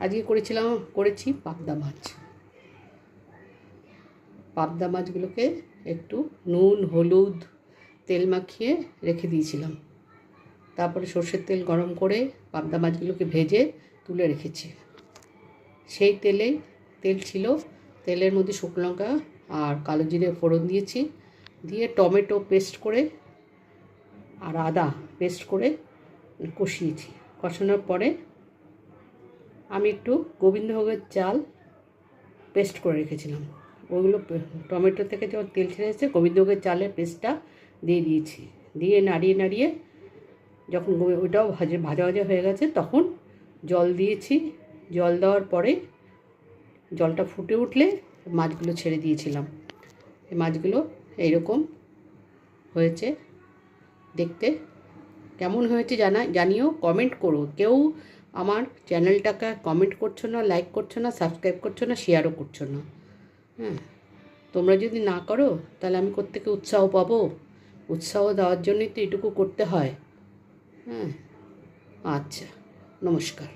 আজকে করেছি পাবদা মাছ। পাবদা মাছগুলোকে একটু নুন হলুদ তেল মাখিয়ে রেখে দিয়েছিলাম। তারপরে সর্ষের তেল গরম করে পাবদা মাছগুলোকে ভেজে তুলে রেখেছি। সেই তেল ছিল, তেলের মধ্যে শুকনো লঙ্কা আর কালো জিরে ফোড়ন দিয়েছি, দিয়ে টমেটো পেস্ট করে আর আদা পেস্ট করে কষিয়েছি। কষানোর পরে আমি একটু গোবিন্দভোগের চাল পেস্ট করে রেখেছিলাম, ওইগুলো টমেটো থেকে যখন তেল ছেড়ে এসেছে গোবিন্দভোগের চালের পেস্টটা দিয়ে দিয়েছি। দিয়ে নাড়িয়ে যখন ওইটাও ভাজা হয়ে গেছে তখন জল দিয়েছি। জল দেওয়ার পরে জলটা ফুটে উঠলে মাছগুলো ছেড়ে দিয়েছিলাম। এই মাছগুলো এইরকম হয়েছে দেখতে। কেমন হয়েছে জানিও, কমেন্ট করো। কেউ আমার চ্যানেলটাকে কমেন্ট করছো না, লাইক করছো না, সাবস্ক্রাইব করছো না, শেয়ারও করছো না। হ্যাঁ, তোমরা যদি না করো তাহলে আমি কোত্থেকে উৎসাহ পাবো? উৎসাহ দেওয়ার জন্যই তো এটুকু করতে হয়। হ্যাঁ, আচ্ছা, নমস্কার।